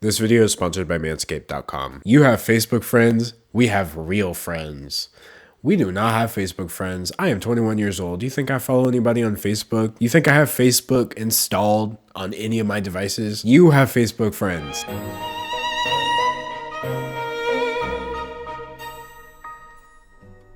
This video is sponsored by manscaped.com. You have Facebook friends, we have real friends. We do not have Facebook friends. I am 21 years old. Do you think I follow anybody on Facebook? You think I have Facebook installed on any of my devices? You have Facebook friends.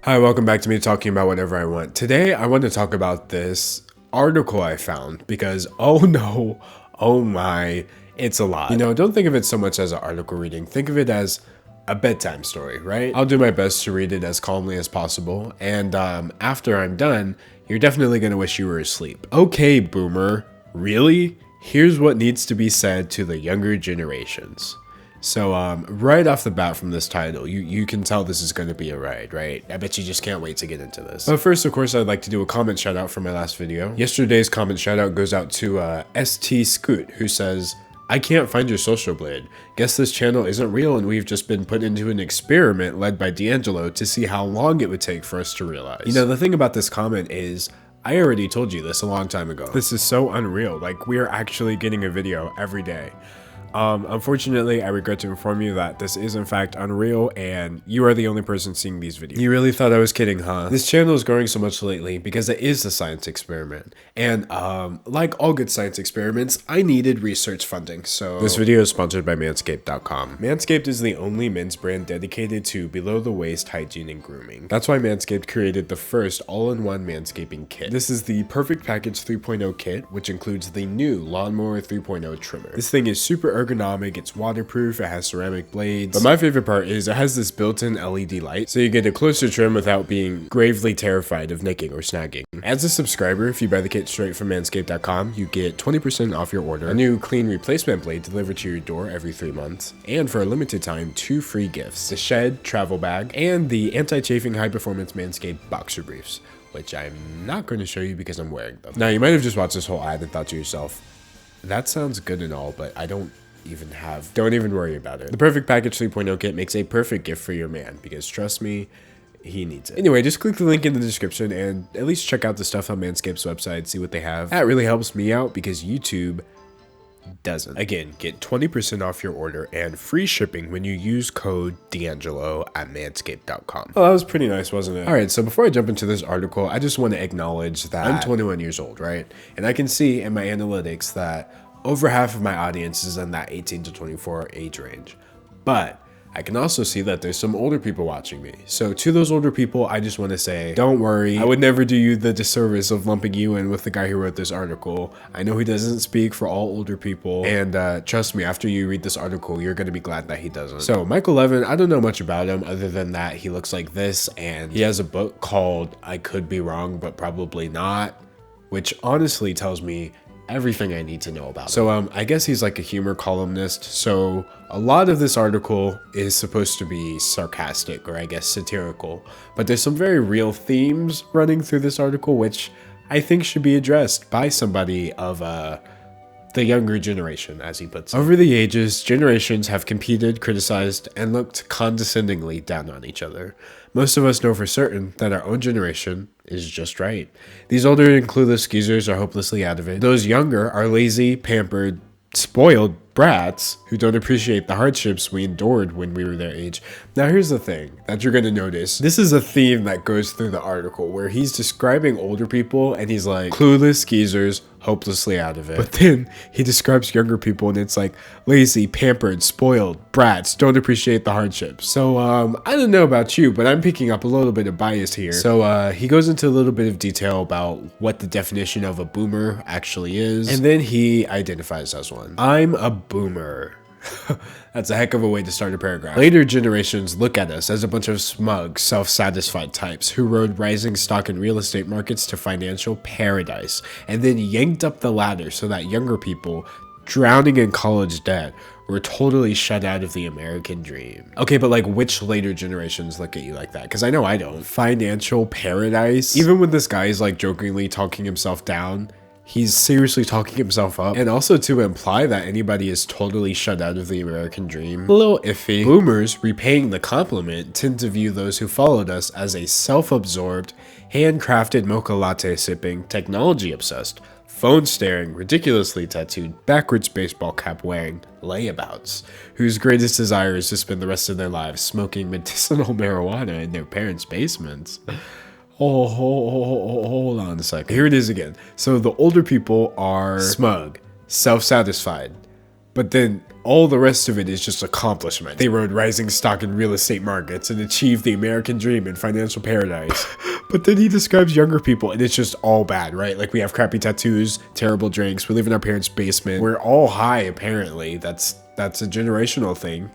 Hi, welcome back to me talking about whatever I want. Today, I want to talk about this article I found because, oh no, oh my, it's a lot. You know, don't think of it so much as an article reading. Think of it as a bedtime story, right? I'll do my best to read it as calmly as possible. And after I'm done, you're definitely going to wish you were asleep. Okay, boomer, really? Here's what needs to be said to the younger generations. So right off the bat from this title, you can tell this is going to be a ride, right? I bet you just can't wait to get into this. But first, of course, I'd like to do a comment shout out for my last video. Yesterday's comment shout out goes out to ST Scoot, who says, I can't find your social blade. Guess this channel isn't real and we've just been put into an experiment led by D'Angelo to see how long it would take for us to realize. You know, the thing about this comment is, I already told you this a long time ago. This is so unreal. Like, we are actually getting a video every day. Unfortunately, I regret to inform you that this is in fact unreal and you are the only person seeing these videos. You really thought I was kidding, huh? This channel is growing so much lately because it is a science experiment. And like all good science experiments, I needed research funding, so... This video is sponsored by manscaped.com. Manscaped is the only men's brand dedicated to below-the-waist hygiene and grooming. That's why Manscaped created the first all-in-one manscaping kit. This is the Perfect Package 3.0 kit, which includes the new Lawnmower 3.0 trimmer. This thing is super ergonomic, it's waterproof, it has ceramic blades, but my favorite part is it has this built-in LED light, so you get a closer trim without being gravely terrified of nicking or snagging. As a subscriber, if you buy the kit straight from manscaped.com, you get 20% off your order, a new clean replacement blade delivered to your door every 3 months, and for a limited time, 2 free gifts, the Shed travel bag, and the anti-chafing high-performance Manscaped boxer briefs, which I'm not going to show you because I'm wearing them. Now, you might have just watched this whole ad and thought to yourself, that sounds good and all, but don't even worry about it. The Perfect Package 3.0 kit makes a perfect gift for your man because trust me, he needs it. Anyway, just click the link in the description and at least check out the stuff on Manscaped's website, see what they have. That really helps me out because YouTube doesn't. Again, get 20% off your order and free shipping when you use code D'Angelo at manscaped.com. Oh, that was pretty nice, wasn't it? All right, so before I jump into this article, I just want to acknowledge that I'm 21 years old, right? And I can see in my analytics that over half of my audience is in that 18 to 24 age range. But I can also see that there's some older people watching me. So to those older people, I just want to say, don't worry. I would never do you the disservice of lumping you in with the guy who wrote this article. I know he doesn't speak for all older people. And trust me, after you read this article, you're going to be glad that he doesn't. So Michael Levin, I don't know much about him other than that he looks like this. And he has a book called I Could Be Wrong, But Probably Not, which honestly tells me everything I need to know about him. So I guess he's like a humor columnist, so a lot of this article is supposed to be sarcastic or I guess satirical, but there's some very real themes running through this article which I think should be addressed by somebody of the younger generation, as he puts it. Over the ages, generations have competed, criticized, and looked condescendingly down on each other. Most of us know for certain that our own generation is just right. These older and clueless skeezers are hopelessly out of it. Those younger are lazy, pampered, spoiled brats who don't appreciate the hardships we endured when we were their age. Now here's the thing that you're going to notice. This is a theme that goes through the article where he's describing older people and he's like, clueless skeezers, hopelessly out of it. But then he describes younger people and it's like lazy, pampered, spoiled brats, don't appreciate the hardships. So I don't know about you, but I'm picking up a little bit of bias here. So he goes into a little bit of detail about what the definition of a boomer actually is, and then he identifies as one. I'm a boomer. That's a heck of a way to start a paragraph. Later generations look at us as a bunch of smug, self-satisfied types who rode rising stock and real estate markets to financial paradise and then yanked up the ladder so that younger people drowning in college debt were totally shut out of the American dream. Okay, but like which later generations look at you like that? Because I know I don't. Financial paradise? Even when this guy is like jokingly talking himself down, he's seriously talking himself up. And also to imply that anybody is totally shut out of the American dream, a little iffy. Boomers, repaying the compliment, tend to view those who followed us as a self-absorbed, handcrafted mocha latte sipping, technology obsessed, phone staring, ridiculously tattooed, backwards baseball cap wearing layabouts, whose greatest desire is to spend the rest of their lives smoking medicinal marijuana in their parents' basements. Oh, hold on a second. Here it is again. So the older people are smug, self-satisfied, but then all the rest of it is just accomplishment. They rode rising stock in real estate markets and achieved the American dream in financial paradise. But then he describes younger people and it's just all bad, right? Like we have crappy tattoos, terrible drinks, we live in our parents' basement. We're all high, apparently. That's a generational thing.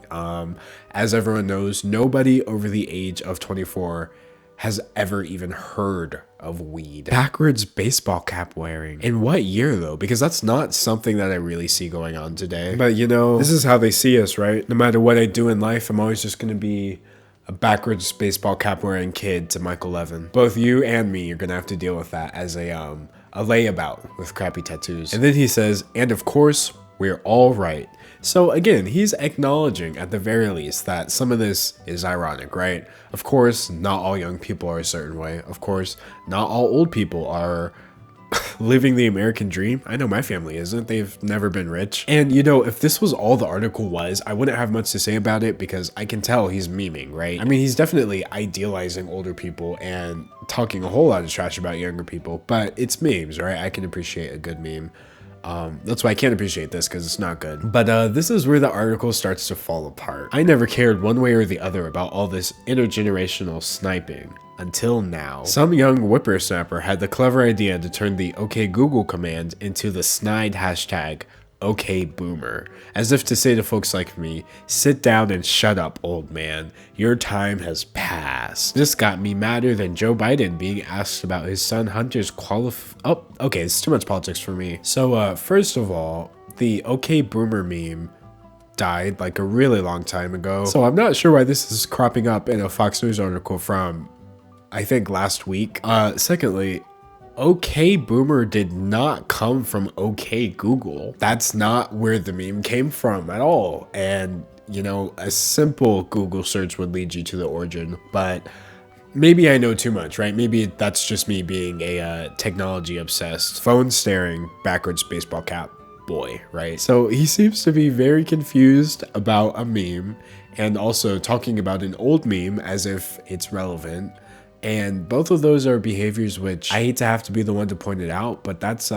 As everyone knows, nobody over the age of 24 has ever even heard of weed. Backwards baseball cap wearing. In what year though? Because that's not something that I really see going on today. But you know, this is how they see us, right? No matter what I do in life, I'm always just gonna be a backwards baseball cap wearing kid to Michael Levin. Both you and me are gonna have to deal with that as a layabout with crappy tattoos. And then he says, and of course, we're all right. So again, he's acknowledging at the very least that some of this is ironic, right? Of course, not all young people are a certain way. Of course, not all old people are living the American dream. I know my family isn't. They've never been rich. And you know, if this was all the article was, I wouldn't have much to say about it because I can tell he's memeing, right? I mean, he's definitely idealizing older people and talking a whole lot of trash about younger people, but it's memes, right? I can appreciate a good meme. That's why I can't appreciate this because it's not good. But this is where the article starts to fall apart. I never cared one way or the other about all this intergenerational sniping until now. Some young whippersnapper had the clever idea to turn the OK Google command into the snide hashtag OK Boomer, as if to say to folks like me, sit down and shut up, old man. Your time has passed. This got me madder than Joe Biden being asked about his son Hunter's Oh, okay, it's too much politics for me. So, first of all, the OK Boomer meme died like a really long time ago. So I'm not sure why this is cropping up in a Fox News article from, I think, last week. Secondly, OK Boomer did not come from OK Google. That's not where the meme came from at all. And, you know, a simple Google search would lead you to the origin, but maybe I know too much, right? Maybe that's just me being a technology obsessed, phone staring, backwards baseball cap boy, right? So he seems to be very confused about a meme and also talking about an old meme as if it's relevant. And both of those are behaviors which I hate to have to be the one to point it out, but that's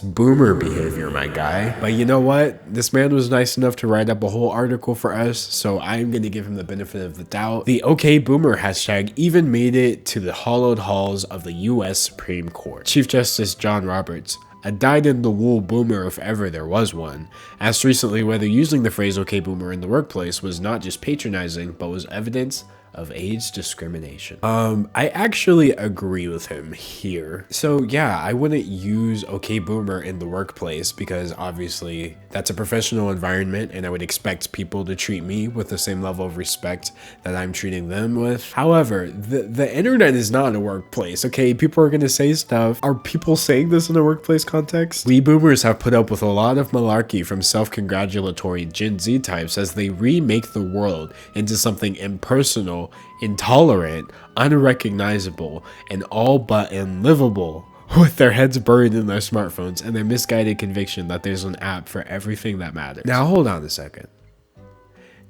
boomer behavior, my guy. But you know what? This man was nice enough to write up a whole article for us, so I'm going to give him the benefit of the doubt. The OK Boomer hashtag even made it to the hallowed halls of the US Supreme Court. Chief Justice John Roberts, a dyed-in-the-wool boomer if ever there was one, asked recently whether using the phrase OK Boomer in the workplace was not just patronizing, but was evidence of age discrimination. I actually agree with him here. So yeah, I wouldn't use OK Boomer in the workplace because obviously that's a professional environment and I would expect people to treat me with the same level of respect that I'm treating them with. However, the internet is not a workplace, okay? People are gonna say stuff. Are people saying this in a workplace context? We boomers have put up with a lot of malarkey from self-congratulatory Gen Z types as they remake the world into something impersonal, intolerant, unrecognizable, and all but unlivable, with their heads buried in their smartphones and their misguided conviction that there's an app for everything that matters. Now hold on a second.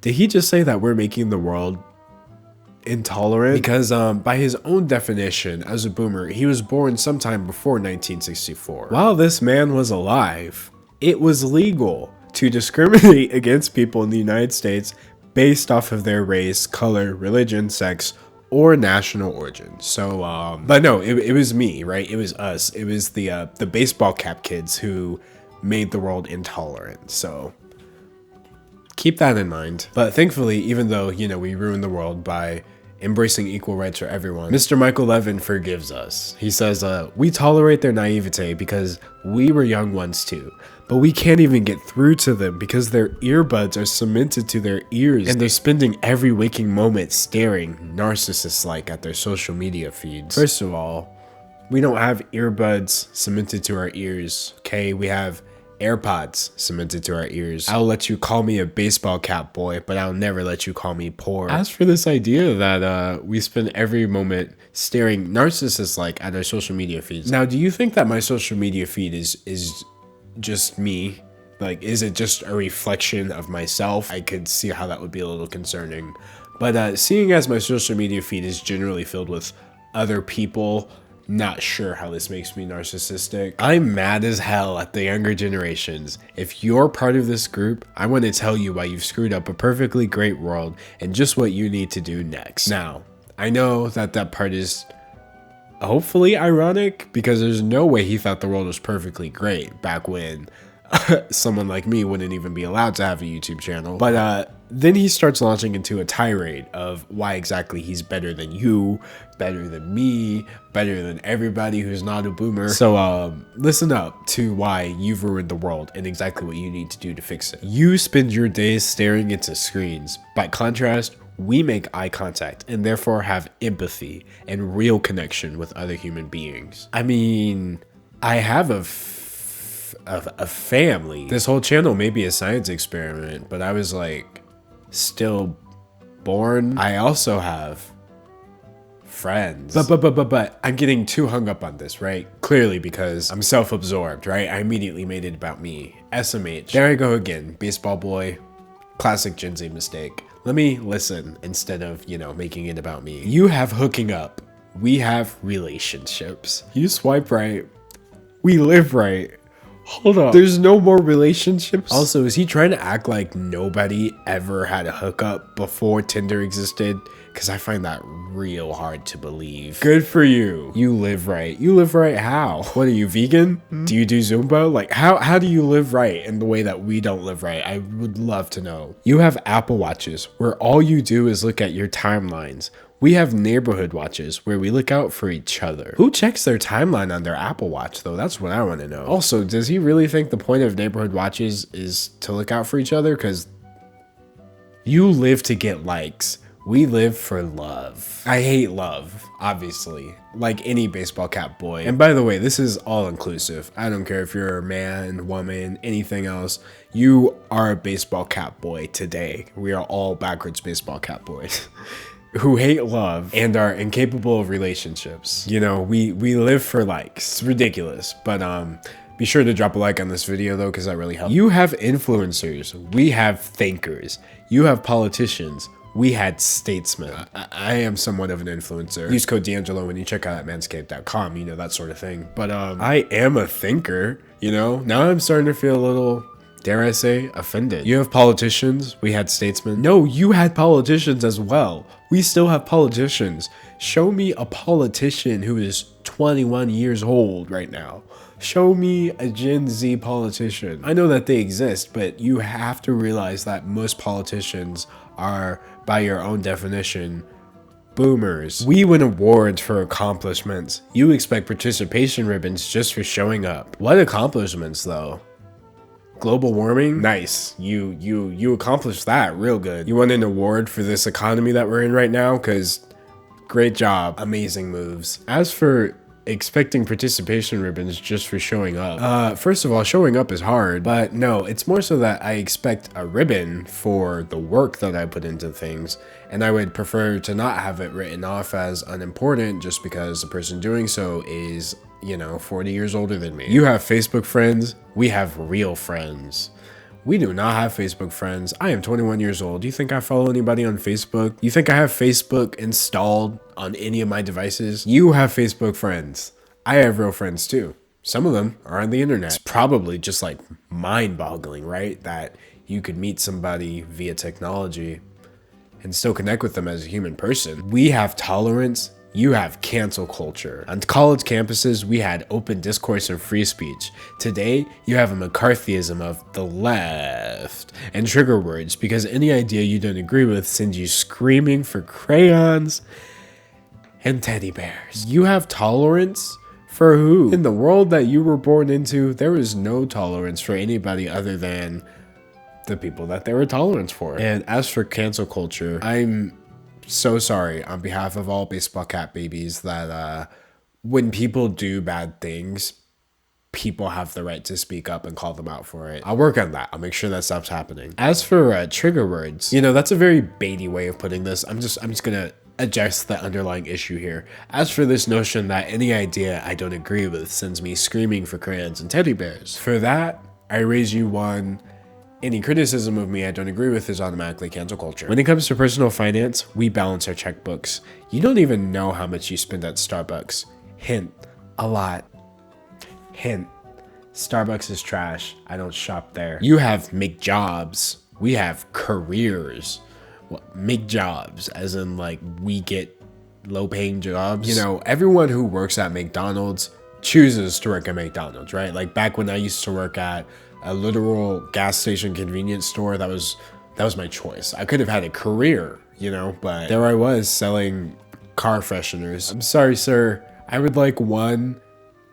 Did he just say that we're making the world intolerant? Because by his own definition as a boomer, he was born sometime before 1964. While this man was alive, it was legal to discriminate against people in the United States based off of their race, color, religion, sex, or national origin. So, but no, it was me, right? It was us. It was the baseball cap kids who made the world intolerant. So keep that in mind. But thankfully, even though, you know, we ruined the world by embracing equal rights for everyone, Mr. Michael Levin forgives us. He says, we tolerate their naivete because we were young ones too. But we can't even get through to them because their earbuds are cemented to their ears and they're spending every waking moment staring narcissist-like at their social media feeds. First of all, we don't have earbuds cemented to our ears, okay? We have AirPods cemented to our ears. I'll let you call me a baseball cap boy, but I'll never let you call me poor. As for this idea that we spend every moment staring narcissist-like at our social media feeds. Now, do you think that my social media feed is just me? Like, is it just a reflection of myself? I could see how that would be a little concerning. But seeing as my social media feed is generally filled with other people, not sure how this makes me narcissistic. I'm mad as hell at the younger generations. If you're part of this group, I want to tell you why you've screwed up a perfectly great world and just what you need to do next. Now, I know that part is hopefully ironic because there's no way he thought the world was perfectly great back when someone like me wouldn't even be allowed to have a YouTube channel. But then he starts launching into a tirade of why exactly he's better than you, better than me, better than everybody who's not a boomer. So listen up to why you've ruined the world and exactly what you need to do to fix it. You spend your days staring into screens. By contrast, we make eye contact and therefore have empathy and real connection with other human beings. I mean, I have a family. This whole channel may be a science experiment, but I was like still born. I also have friends. But I'm getting too hung up on this, right? Clearly because I'm self-absorbed, right? I immediately made it about me. SMH. There I go again. Baseball boy. Classic Gen Z mistake. Let me listen instead of, making it about me. You have hooking up. We have relationships. You swipe right. We live right. Hold up. There's no more relationships? Also, is he trying to act like nobody ever had a hookup before Tinder existed? Because I find that real hard to believe. Good for you. You live right. You live right how? What are you, vegan? Do you do Zumba? Like, how do you live right in the way that we don't live right? I would love to know. You have Apple Watches where all you do is look at your timelines. We have neighborhood watches where we look out for each other. Who checks their timeline on their Apple Watch though? That's what I want to know. Also, does he really think the point of neighborhood watches is to look out for each other? Because you live to get likes. We live for love. I hate love, obviously, like any baseball cap boy. And by the way, this is all inclusive. I don't care if you're a man, woman, anything else. You are a baseball cap boy today. We are all backwards baseball cap boys. Who hate love and are incapable of relationships. We live for likes. It's ridiculous, but be sure to drop a like on this video though, because that really helps. You have influencers. We have thinkers. You have politicians. We had statesmen. I am somewhat of an influencer. Use code D'Angelo when you check out at manscaped.com, that sort of thing. But I am a thinker, Now I'm starting to feel a little, dare I say, offended. You have politicians. We had statesmen. No, you had politicians as well. We still have politicians. Show me a politician who is 21 years old right now. Show me a Gen Z politician. I know that they exist, but you have to realize that most politicians are, by your own definition, boomers. We win awards for accomplishments. You expect participation ribbons just for showing up. What accomplishments though? Global warming? Nice. You accomplished that real good. You won an award for this economy that we're in right now? Because great job. Amazing moves. As for expecting participation ribbons just for showing up. First of all, showing up is hard, but no, it's more so that I expect a ribbon for the work that I put into things, and I would prefer to not have it written off as unimportant just because the person doing so is, 40 years older than me. You have Facebook friends. We have real friends. We do not have Facebook friends. I am 21 years old. Do you think I follow anybody on Facebook? You think I have Facebook installed on any of my devices? You have Facebook friends. I have real friends too. Some of them are on the internet. It's probably just like mind-boggling, right? That you could meet somebody via technology and still connect with them as a human person. We have tolerance. You have cancel culture. On college campuses, we had open discourse and free speech. Today, you have a McCarthyism of the left and trigger words because any idea you don't agree with sends you screaming for crayons and teddy bears. You have tolerance for who? In the world that you were born into, there is no tolerance for anybody other than the people that there were tolerance for. And as for cancel culture, I'm so sorry on behalf of all baseball cap babies that when people do bad things, people have the right to speak up and call them out for it. I'll work on that. I'll make sure that stops happening. As for trigger words, you know, that's a very baity way of putting this. I'm just gonna address the underlying issue here. As for this notion that any idea I don't agree with sends me screaming for crayons and teddy bears, for that, I raise you one. Any criticism of me I don't agree with is automatically cancel culture. When it comes to personal finance, we balance our checkbooks. You don't even know how much you spend at Starbucks. Hint, a lot. Hint, Starbucks is trash. I don't shop there. You have McJobs. We have careers. What, McJobs, as in like we get low-paying jobs. You know, everyone who works at McDonald's chooses to work at McDonald's, right? Like back when I used to work at a literal gas station convenience store, that was my choice. I could have had a career, you know, but there I was selling car fresheners. I'm sorry, sir. I would like one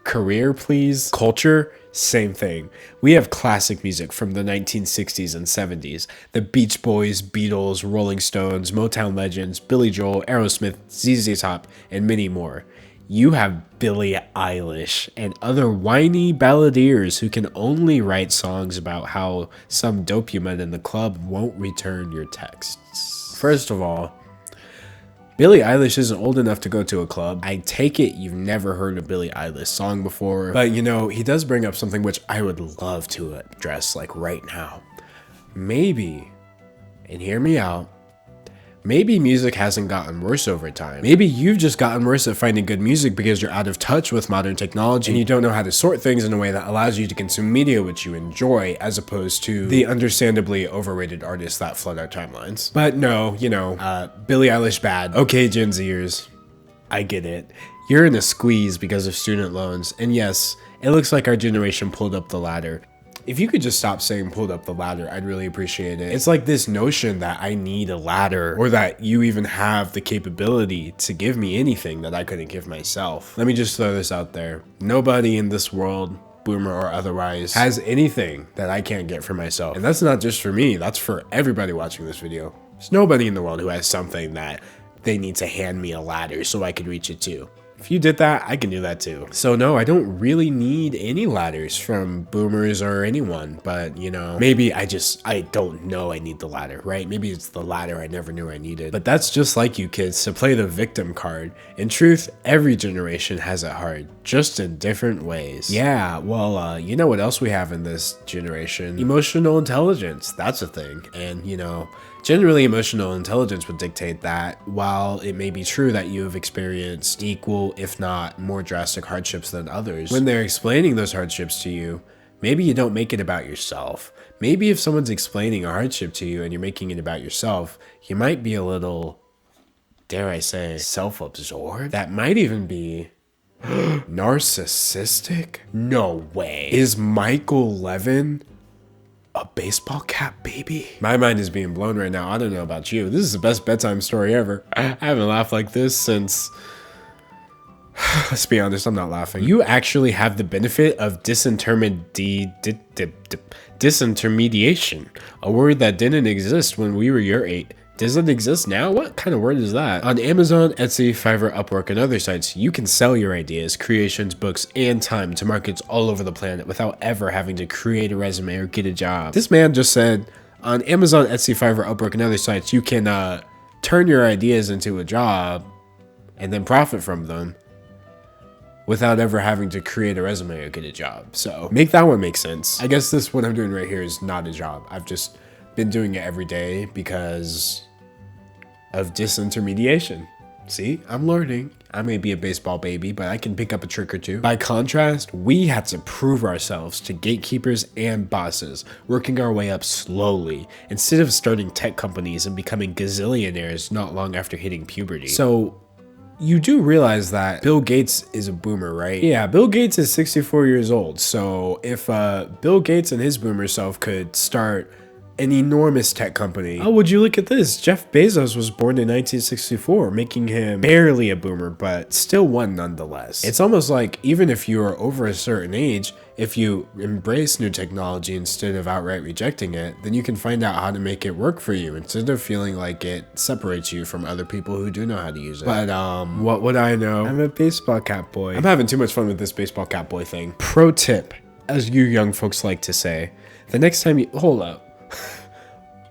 career, please. Culture, same thing. We have classic music from the 1960s and 70s. The Beach Boys, Beatles, Rolling Stones, Motown legends, Billy Joel, Aerosmith, ZZ Top, and many more. You have Billie Eilish and other whiny balladeers who can only write songs about how some dope you met in the club won't return your texts. First of all, Billie Eilish isn't old enough to go to a club. I take it you've never heard a Billie Eilish song before. But you know, he does bring up something which I would love to address like right now. Maybe, and hear me out, maybe music hasn't gotten worse over time. Maybe you've just gotten worse at finding good music because you're out of touch with modern technology and you don't know how to sort things in a way that allows you to consume media which you enjoy, as opposed to the understandably overrated artists that flood our timelines. But no, you know, Billie Eilish bad. Okay, Gen Zers, I get it. You're in a squeeze because of student loans, and yes, it looks like our generation pulled up the ladder. If you could just stop saying pulled up the ladder, I'd really appreciate it. It's like this notion that I need a ladder, or that you even have the capability to give me anything that I couldn't give myself. Let me just throw this out there. Nobody in this world, boomer or otherwise, has anything that I can't get for myself. And that's not just for me, that's for everybody watching this video. There's nobody in the world who has something that they need to hand me a ladder so I could reach it too. If you did that, I can do that too. So no, I don't really need any ladders from boomers or anyone, but you know, maybe I don't know I need the ladder, right? Maybe it's the ladder I never knew I needed. But that's just like you kids, to play the victim card. In truth, every generation has it hard, just in different ways. Yeah, well, you know what else we have in this generation? Emotional intelligence, that's a thing. And you know, generally, emotional intelligence would dictate that while it may be true that you have experienced equal, if not more drastic hardships than others, when they're explaining those hardships to you, maybe you don't make it about yourself. Maybe if someone's explaining a hardship to you and you're making it about yourself, you might be a little, dare I say, self-absorbed. That might even be narcissistic? No way. Is Michael Levin a baseball cap baby? My mind is being blown right now. I don't know about you. This is the best bedtime story ever. I haven't laughed like this since... Let's be honest, I'm not laughing. You actually have the benefit of disintermediation, a word that didn't exist when we were your age. Does it exist now? What kind of word is that? On Amazon, Etsy, Fiverr, Upwork, and other sites, you can sell your ideas, creations, books, and time to markets all over the planet without ever having to create a resume or get a job. This man just said, on Amazon, Etsy, Fiverr, Upwork, and other sites, you can turn your ideas into a job and then profit from them without ever having to create a resume or get a job. So make that one make sense. I guess what I'm doing right here is not a job. I've just been doing it every day because of disintermediation. See, I'm learning. I may be a baseball baby, but I can pick up a trick or two. By contrast, we had to prove ourselves to gatekeepers and bosses, working our way up slowly, instead of starting tech companies and becoming gazillionaires not long after hitting puberty. So you do realize that Bill Gates is a boomer, right? Yeah, Bill Gates is 64 years old. So if Bill Gates and his boomer self could start an enormous tech company. Oh, would you look at this? Jeff Bezos was born in 1964, making him barely a boomer, but still one nonetheless. It's almost like even if you are over a certain age, if you embrace new technology instead of outright rejecting it, then you can find out how to make it work for you instead of feeling like it separates you from other people who do know how to use it. But what would I know? I'm a baseball cap boy. I'm having too much fun with this baseball cap boy thing. Pro tip, as you young folks like to say, the next time you hold up.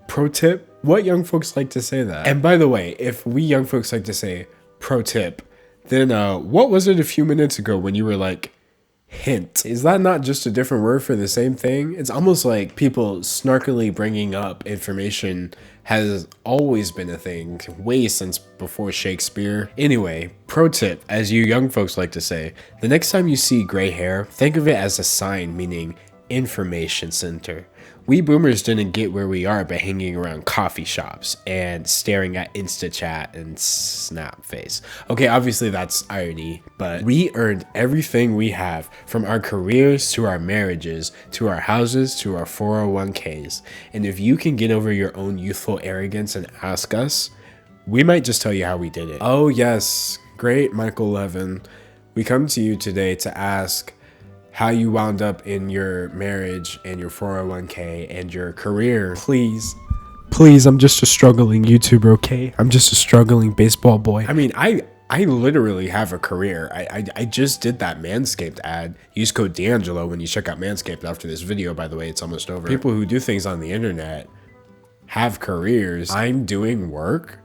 Pro tip? What young folks like to say that? And by the way, if we young folks like to say pro tip, then what was it a few minutes ago when you were like, hint? Is that not just a different word for the same thing? It's almost like people snarkily bringing up information has always been a thing, way since before Shakespeare. Anyway, pro tip, as you young folks like to say, the next time you see gray hair, think of it as a sign, meaning information center. We boomers didn't get where we are by hanging around coffee shops and staring at InstaChat and Snapface. Okay, obviously that's irony, but we earned everything we have, from our careers to our marriages, to our houses, to our 401ks. And if you can get over your own youthful arrogance and ask us, we might just tell you how we did it. Oh yes, great Michael Levin. We come to you today to ask how you wound up in your marriage and your 401k and your career. Please, I'm just a struggling YouTuber, okay? I'm just a struggling baseball boy. I mean, I literally have a career. I just did that Manscaped ad. Use code D'Angelo when you check out Manscaped after this video, by the way. It's almost over. People who do things on the internet have careers. I'm doing work,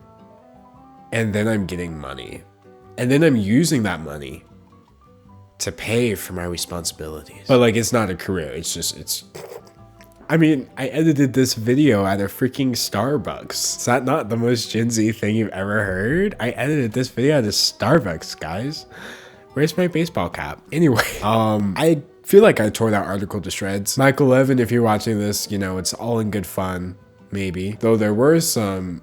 and then I'm getting money. And then I'm using that money to pay for my responsibilities. But like, it's not a career. I mean, I edited this video at a freaking Starbucks. Is that not the most Gen Z thing you've ever heard? I edited this video at a Starbucks, guys. Where's my baseball cap? Anyway, I feel like I tore that article to shreds. Michael Levin, if you're watching this, you know, it's all in good fun, maybe. Though there were some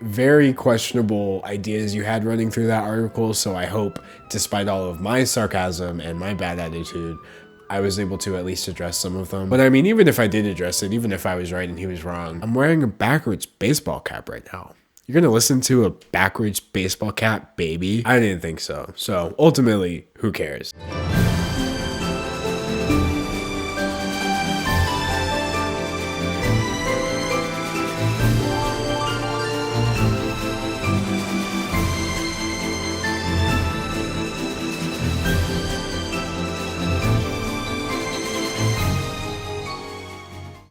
very questionable ideas you had running through that article, so I hope, despite all of my sarcasm and my bad attitude, I was able to at least address some of them. But I mean, even if I did address it, even if I was right and he was wrong, I'm wearing a backwards baseball cap right now. You're gonna listen to a backwards baseball cap, baby? I didn't think so. So ultimately, who cares?